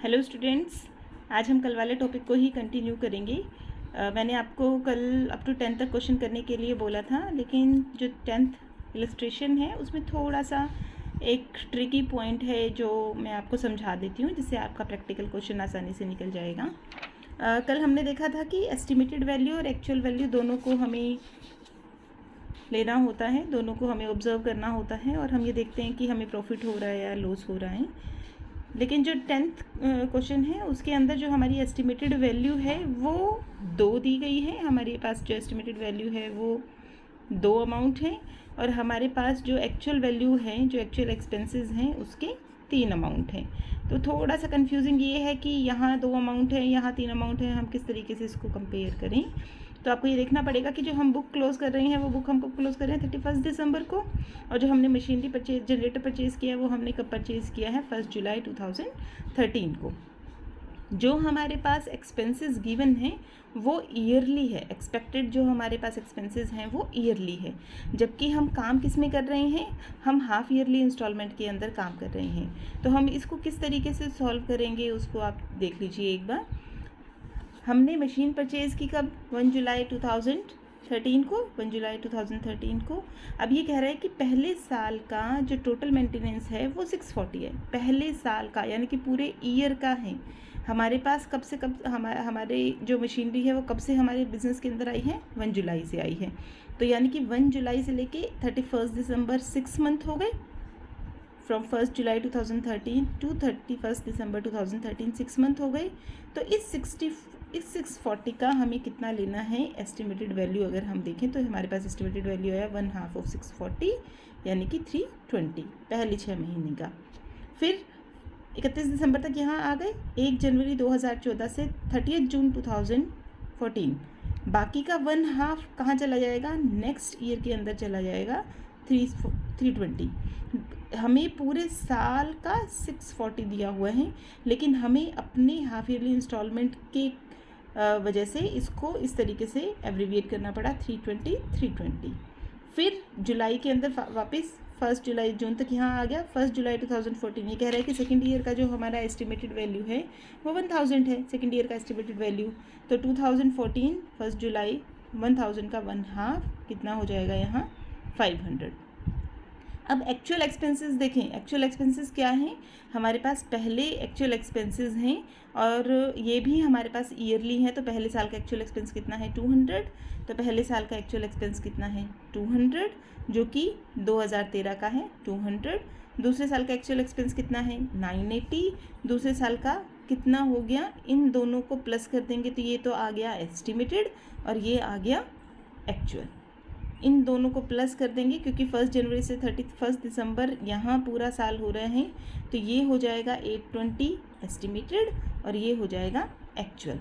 Hello students, आज हम कल वाले टॉपिक को ही कंटिन्यू करेंगे। मैंने आपको कल अप टू 10 तक क्वेश्चन करने के लिए बोला था, लेकिन जो 10th इलस्ट्रेशन है उसमें थोड़ा सा एक ट्रिकी पॉइंट है जो मैं आपको समझा देती हूँ, जिससे आपका प्रैक्टिकल क्वेश्चन आसानी से निकल जाएगा। कल हमने देखा था कि एस्टिमेटेड वैल्यू और एक्चुअल वैल्यू दोनों को हमें लेना होता है, दोनों को हमें ऑब्जर्व करना होता है और हम ये देखते हैं कि हमें प्रॉफिट हो रहा है या लॉस हो रहा है। लेकिन जो 10th क्वेश्चन है उसके अंदर जो हमारी एस्टिमेटेड वैल्यू है वो 2 दी गई है। हमारे पास जो एस्टिमेटेड वैल्यू है वो 2 अमाउंट है और हमारे पास जो एक्चुअल वैल्यू है, जो एक्चुअल एक्सपेंसेस हैं, उसके 3 अमाउंट हैं। तो थोड़ा सा कंफ्यूजिंग ये है कि यहाँ 2 अमाउंट है, यहाँ 3 अमाउंट है, हम किस तरीके से इसको कंपेयर करें। तो आपको ये देखना पड़ेगा कि जो हम बुक क्लोज़ कर रहे हैं वो बुक हमको क्लोज़ कर रहे हैं 31 दिसंबर को, और जो हमने मशीनरी जनरेटर परचेज़ किया है वो हमने कब परचेज़ किया है 1 जुलाई 2013 को। जो हमारे पास एक्सपेंसेस गिवन हैं वो ईयरली है, एक्सपेक्टेड जो हमारे पास एक्सपेंसेस हैं वो ईयरली है, जबकि हम काम किस में कर रहे हैं, हम हाफ ईयरली इंस्टॉलमेंट के अंदर काम कर रहे हैं। तो हम इसको किस तरीके से सॉल्व करेंगे उसको आप देख लीजिए एक बार। हमने मशीन परचेज़ की कब, 1 जुलाई 2013 को, 1 जुलाई 2013 को। अब ये कह रहा है कि पहले साल का जो टोटल मेंटेनेंस है वो 640 है, पहले साल का, यानी कि पूरे ईयर का है। हमारे पास कब से कब हमारे जो मशीनरी है वो कब से हमारे बिज़नेस के अंदर आई है, 1 जुलाई से आई है। तो यानी कि 1 जुलाई से लेके 31 दिसंबर 6 मंथ हो गए। From 1 July 2013 to 31 December 2013 6 month हो गए। तो इस 640 का हमें कितना लेना है एस्टिमेटेड वैल्यू। अगर हम देखें तो हमारे पास एस्टिमेटेड वैल्यू है 1/2 ऑफ 640, यानी कि 320 पहले 6 महीने का। फिर 31 दिसंबर तक यहाँ आ गए, 1 जनवरी 2014 से 30 जून 2014। बाकी का 1/2 कहाँ चला जाएगा, नेक्स्ट ईयर के अंदर चला जाएगा 320। हमें पूरे साल का 640 दिया हुआ है, लेकिन हमें अपने हाफ ईयरली इंस्टॉलमेंट के वजह से इसको इस तरीके से एब्रीविएट करना पड़ा 320। फिर जुलाई के अंदर वापस 1 जुलाई जून तक यहाँ आ गया 1 जुलाई 2014। ये कह रहा है कि सेकेंड ईयर का जो हमारा एस्टिमेटेड वैल्यू है वो 1000 है, सेकेंड ईयर का एस्टिमेटेड वैल्यू। तो 2014 1 जुलाई 1000 का 1/2 कितना हो जाएगा यहाँ 500। अब एक्चुअल एक्सपेंसेस देखें, एक्चुअल एक्सपेंसेस क्या हैं, हमारे पास पहले एक्चुअल एक्सपेंसेस हैं और ये भी हमारे पास ईयरली है। तो पहले साल का एक्चुअल एक्सपेंस कितना है 200, तो पहले साल का एक्चुअल एक्सपेंस कितना है 200, जो कि 2013 का है 200। दूसरे साल का एक्चुअल एक्सपेंस कितना है 980, दूसरे साल का कितना हो गया, इन दोनों को प्लस कर देंगे तो ये तो आ गया एस्टिमेटेड और ये आ गया एक्चुअल। इन दोनों को प्लस कर देंगे क्योंकि 1 जनवरी से 31 दिसंबर यहाँ पूरा साल हो रहे हैं, तो ये हो जाएगा 820 एस्टिमेटेड और ये हो जाएगा एक्चुअल।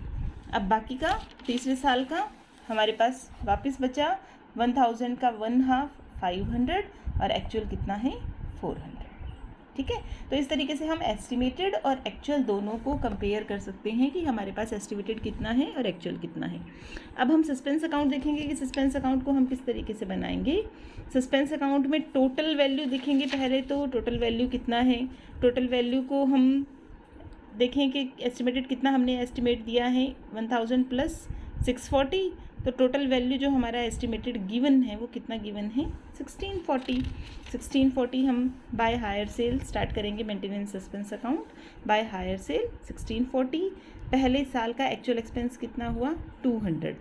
अब बाकी का तीसरे साल का हमारे पास वापस बचा 1000 का 1/2 500 और एक्चुअल कितना है 400। ठीक है, तो इस तरीके से हम एस्टिमेटेड और एक्चुअल दोनों को कंपेयर कर सकते हैं कि हमारे पास एस्टिमेटेड कितना है और एक्चुअल कितना है। अब हम सस्पेंस अकाउंट देखेंगे कि सस्पेंस अकाउंट को हम किस तरीके से बनाएंगे। सस्पेंस अकाउंट में टोटल वैल्यू देखेंगे पहले, तो टोटल वैल्यू कितना है, टोटल वैल्यू को हम देखें कि एस्टिमेटेड कितना हमने एस्टिमेट दिया है 1000 प्लस 640। तो टोटल वैल्यू जो हमारा एस्टिमेटेड गिवन है वो कितना गिवन है 1640 हम बाय हायर सेल स्टार्ट करेंगे maintenance suspense account by hire sale 1640। पहले साल का एक्चुअल एक्सपेंस कितना हुआ 200,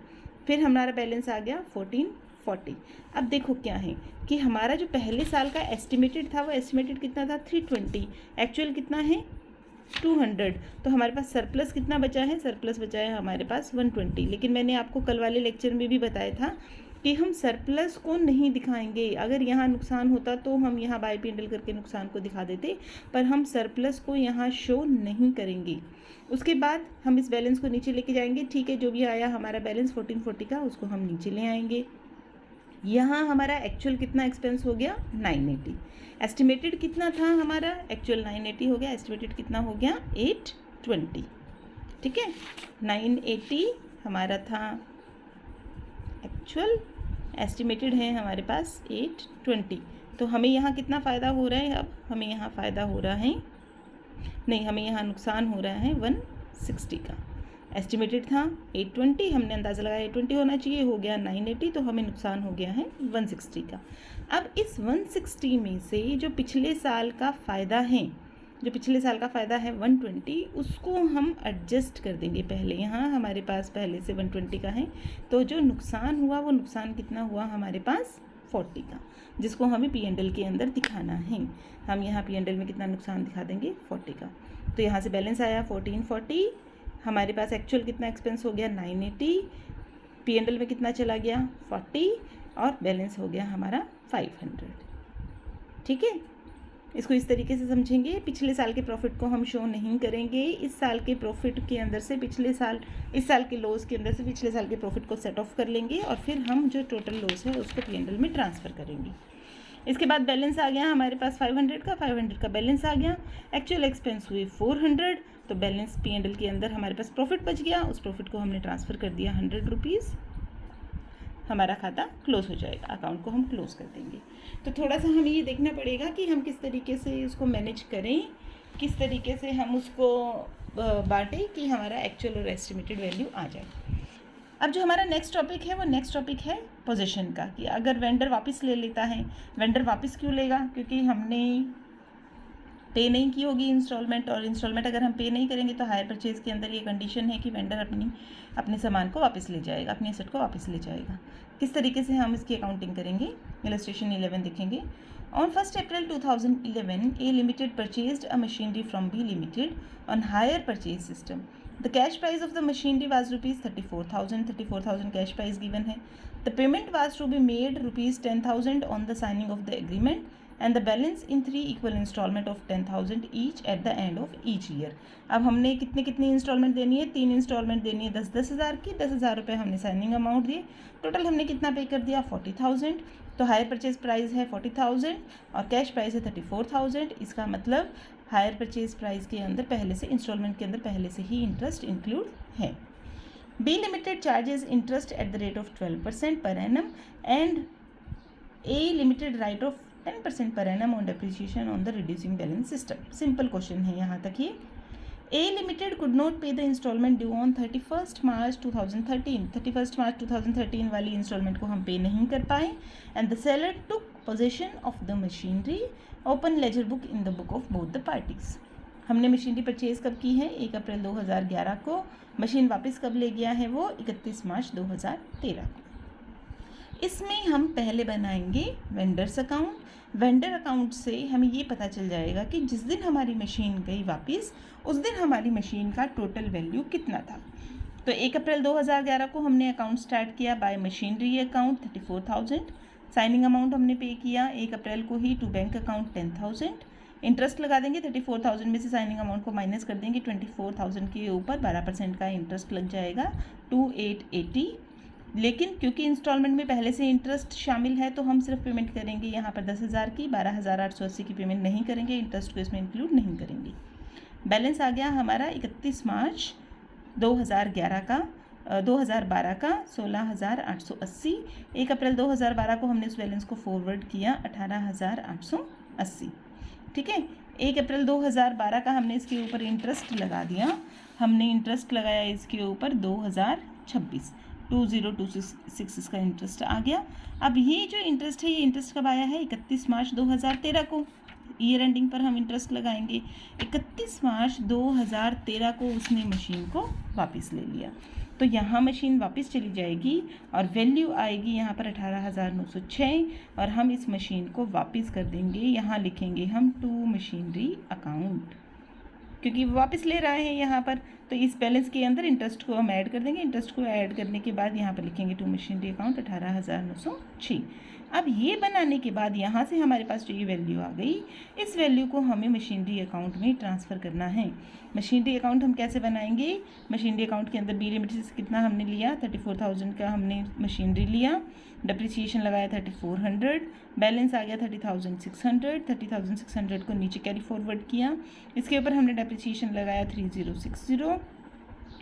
फिर हमारा बैलेंस आ गया 1440। अब देखो क्या है कि हमारा जो पहले साल का एस्टिमेटेड था वो एस्टिमेटेड कितना था 320, एक्चुअल कितना है 200। तो हमारे पास सरप्लस कितना बचा है, सरप्लस बचा है हमारे पास 120। लेकिन मैंने आपको कल वाले लेक्चर में भी बताया था कि हम सरप्लस को नहीं दिखाएंगे। अगर यहाँ नुकसान होता तो हम यहाँ बाय पेंडल करके नुकसान को दिखा देते, पर हम सरप्लस को यहाँ शो नहीं करेंगे। उसके बाद हम इस बैलेंस को नीचे लेके जाएंगे। ठीक है, जो भी आया हमारा बैलेंस 1440 का उसको हम नीचे ले आएंगे। यहाँ हमारा एक्चुअल कितना एक्सपेंस हो गया 980, एस्टिमेटेड कितना था हमारा, एक्चुअल 980 हो गया, एस्टिमेटेड कितना हो गया 820। ठीक है, 980 हमारा था एक्चुअल, एस्टिमेटेड है हमारे पास 820। तो हमें यहाँ कितना फ़ायदा हो रहा है, अब हमें यहाँ फ़ायदा हो रहा है नहीं, हमें यहाँ नुकसान हो रहा है 160 का। एस्टिमेटेड था 820, हमने अंदाज़ा लगाया 820 होना चाहिए, हो गया 980, तो हमें नुकसान हो गया है 160 का। अब इस 160 में से जो पिछले साल का फ़ायदा है, जो पिछले साल का फ़ायदा है 120, उसको हम एडजस्ट कर देंगे पहले। यहाँ हमारे पास पहले से 120 का है, तो जो नुकसान हुआ वो नुकसान कितना हुआ हमारे पास 40 का, जिसको हमें P&L के अंदर दिखाना है। हम यहाँ P&L में कितना नुकसान दिखा देंगे 40 का। तो यहाँ से बैलेंस आया 1440, हमारे पास एक्चुअल कितना एक्सपेंस हो गया 980, P&L में कितना चला गया 40 और बैलेंस हो गया हमारा 500। ठीक है, इसको इस तरीके से समझेंगे। पिछले साल के प्रॉफिट को हम शो नहीं करेंगे, इस साल के प्रॉफिट के अंदर से इस साल के लॉस के अंदर से पिछले साल के प्रॉफिट को सेट ऑफ कर लेंगे और फिर हम जो टोटल लॉस है उसको P&L में ट्रांसफ़र करेंगे। इसके बाद बैलेंस आ गया हमारे पास 500 का बैलेंस आ गया। एक्चुअल एक्सपेंस हुए 400, तो बैलेंस P&L के अंदर हमारे पास प्रॉफिट बच गया, उस प्रॉफिट को हमने ट्रांसफ़र कर दिया 100 रुपीज़। हमारा खाता क्लोज़ हो जाएगा, अकाउंट को हम क्लोज़ कर देंगे। तो थोड़ा सा हमें ये देखना पड़ेगा कि हम किस तरीके से उसको मैनेज करें, किस तरीके से हम उसको बांटें कि हमारा एक्चुअल और एस्टिमेटेड वैल्यू आ जाए। अब जो हमारा नेक्स्ट टॉपिक है वो नेक्स्ट टॉपिक है पोजीशन का, कि अगर वेंडर वापस ले लेता है, वेंडर वापस क्यों लेगा? क्योंकि हमने पे नहीं की होगी इंस्टॉलमेंट, और इंस्टॉलमेंट अगर हम पे नहीं करेंगे तो हायर परचेज़ के अंदर ये कंडीशन है कि वेंडर अपने सामान को वापस ले जाएगा, अपनी एसेट को वापस ले जाएगा। किस तरीके से हम इसकी अकाउंटिंग करेंगे, इलस्ट्रेशन 11 देखेंगे। On 1st April 2011, A Limited purchased a machinery from B Limited on hire purchase system. The cash price of the machinery was rupees 34,000 cash price given है. The payment was to be made rupees 10,000 on the signing of the agreement and the balance in 3 equal installment of 10,000 each at the end of each year. अब हमने कितनी instalment देनी है? 3 instalment देनी है 10-10 हज़ार की। 10,000 रुपये हमने साइनिंग अमाउंट दिए, टोटल हमने कितना पे कर दिया 40,000। तो हायर परचेज प्राइस है 40,000 और कैश प्राइस है 34,000। इसका मतलब हायर परचेज प्राइस के अंदर पहले से इंस्टॉलमेंट के अंदर पहले से ही इंटरेस्ट इंक्लूड है। B limited charges interest at the rate of 12% per annum and A limited write off 10% per annum on depreciation on the reducing balance system. Simple question है यहाँ तक ही। A Limited could not pay the installment due on 31st March 2013. 31st March 2013 वाली instalment को हम पे नहीं कर पाए and the seller took possession of the machinery, open ledger book in the book of both the parties. हमने machinery purchase कब की है? 1 अप्रैल 2011 को। मशीन वापस कब ले गया है वो? 31 मार्च 2013 को। इसमें हम पहले बनाएंगे वेंडर्स अकाउंट। वेंडर अकाउंट से हमें ये पता चल जाएगा कि जिस दिन हमारी मशीन गई वापस, उस दिन हमारी मशीन का टोटल वैल्यू कितना था। तो 1 अप्रैल 2011 को हमने अकाउंट स्टार्ट किया bye machinery account 34,000, signing amount हमने पे किया 1 अप्रैल को ही टू बैंक अकाउंट 10,000। इंटरेस्ट लगा देंगे 34,000 में से साइनिंग अमाउंट को माइनस कर देंगे, 24,000 के ऊपर 12% का इंटरेस्ट लग जाएगा 2880। लेकिन क्योंकि इंस्टॉलमेंट में पहले से इंटरेस्ट शामिल है तो हम सिर्फ पेमेंट करेंगे यहाँ पर 10,000 की, 12,880 की पेमेंट नहीं करेंगे, इंटरेस्ट को इसमें इंक्लूड नहीं करेंगे। बैलेंस आ गया हमारा 31 मार्च 2012 का 16,880। 1 अप्रैल 2012 को हमने उस बैलेंस को फॉरवर्ड किया 18,880। ठीक है, 1 अप्रैल 2012 का हमने इसके ऊपर इंटरेस्ट लगा दिया, हमने इंटरेस्ट लगाया इसके ऊपर 2026, 2026 इसका इंटरेस्ट आ गया। अब ये जो इंटरेस्ट है ये इंटरेस्ट कब आया है? 31 मार्च 2013 को। ईयर एंडिंग पर हम इंटरेस्ट लगाएंगे। 31 मार्च 2013 को उसने मशीन को वापस ले लिया, तो यहाँ मशीन वापस चली जाएगी और वैल्यू आएगी यहाँ पर 18,906 और हम इस मशीन को वापस कर देंगे। यहाँ लिखेंगे हम टू मशीनरी अकाउंट, क्योंकि वो वापस ले रहे हैं यहाँ पर, तो इस बैलेंस के अंदर इंटरेस्ट को हम ऐड कर देंगे। इंटरेस्ट को ऐड करने के बाद यहाँ पर लिखेंगे टू मशीनरी अकाउंट 18,906। अब ये बनाने के बाद यहाँ से हमारे पास जो ये वैल्यू आ गई, इस वैल्यू को हमें मशीनरी अकाउंट में ट्रांसफ़र करना है। मशीनरी अकाउंट हम कैसे बनाएंगे? मशीनरी अकाउंट के अंदर बी लिमिटेड से कितना हमने लिया? 34,000 का हमने मशीनरी लिया, डिप्रिसिएशन लगाया 3,400, बैलेंस आ गया 30,600। 30,600 को नीचे कैरी फॉरवर्ड किया, इसके ऊपर हमने डिप्रिसिएशन लगाया 3,060।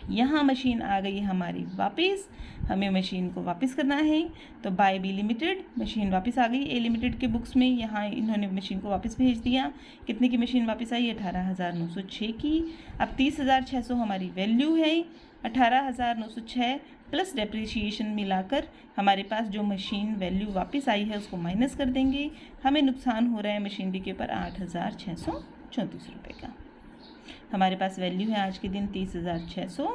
यहाँ मशीन आ गई हमारी वापस, हमें मशीन को वापस करना है। तो बाय बी लिमिटेड मशीन वापस आ गई ए लिमिटेड के बुक्स में, यहाँ इन्होंने मशीन को वापस भेज दिया। कितने की मशीन वापस आई? 18,906 की। अब 30,600 हमारी वैल्यू है, 18,906 प्लस डेप्रिसिएशन मिलाकर हमारे पास जो मशीन वैल्यू वापस आई है उसको माइनस कर देंगे। हमें नुकसान हो रहा है मशीनरी के ऊपर 8,634 रुपये का। हमारे पास वैल्यू है आज के दिन 30,600,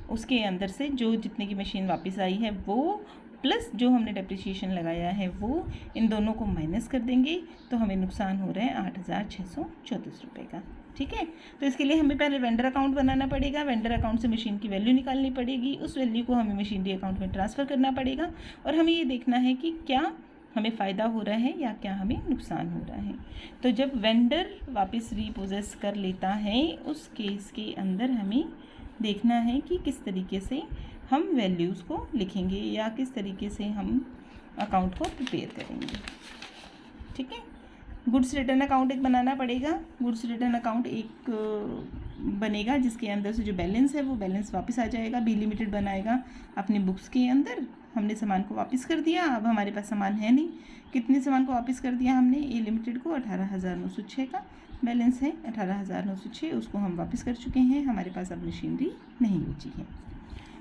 उसके अंदर से जो जितने की मशीन वापस आई है वो प्लस जो हमने डेप्रिसिएशन लगाया है वो, इन दोनों को माइनस कर देंगे। तो हमें नुकसान हो रहा है 8,634 रुपये का। ठीक है, तो इसके लिए हमें पहले वेंडर अकाउंट बनाना पड़ेगा। वेंडर अकाउंट से मशीन की वैल्यू निकालनी पड़ेगी, उस वैल्यू को हमें मशीनरी अकाउंट में ट्रांसफ़र करना पड़ेगा और हमें ये देखना है कि क्या हमें फ़ायदा हो रहा है या क्या हमें नुकसान हो रहा है। तो जब वेंडर वापस रीपोजेस कर लेता है उस केस के अंदर हमें देखना है कि किस तरीके से हम वैल्यूज़ को लिखेंगे या किस तरीके से हम अकाउंट को प्रिपेयर करेंगे। ठीक है, गुड्स रिटर्न अकाउंट एक बनाना पड़ेगा। गुड्स रिटर्न अकाउंट एक बनेगा जिसके अंदर से जो बैलेंस है वो बैलेंस वापस आ जाएगा। बी लिमिटेड बनाएगा अपने बुक्स के अंदर, हमने सामान को वापस कर दिया, अब हमारे पास सामान है नहीं। कितने सामान को वापस कर दिया हमने? ए लिमिटेड को 18,906 का बैलेंस है, 18,906 उसको हम वापस कर चुके हैं। हमारे पास अब मशीनरी नहीं बची है।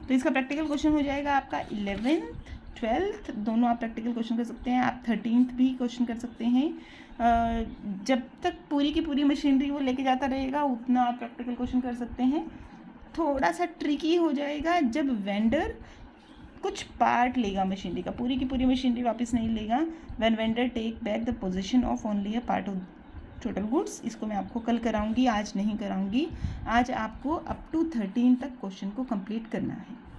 तो इसका प्रैक्टिकल क्वेश्चन हो जाएगा आपका 11th 12th दोनों आप प्रैक्टिकल क्वेश्चन कर सकते हैं। आप 13th भी क्वेश्चन कर सकते हैं। जब तक पूरी की पूरी मशीनरी वो लेके जाता रहेगा उतना आप प्रैक्टिकल क्वेश्चन कर सकते हैं। थोड़ा सा ट्रिकी हो जाएगा जब वेंडर कुछ पार्ट लेगा मशीनरी का, पूरी की पूरी मशीनरी वापस नहीं लेगा। When vendor take back the position of only a part of total goods. इसको मैं आपको कल कराऊंगी, आज नहीं कराऊंगी। आज आपको अप टू 13 तक क्वेश्चन को कंप्लीट करना है।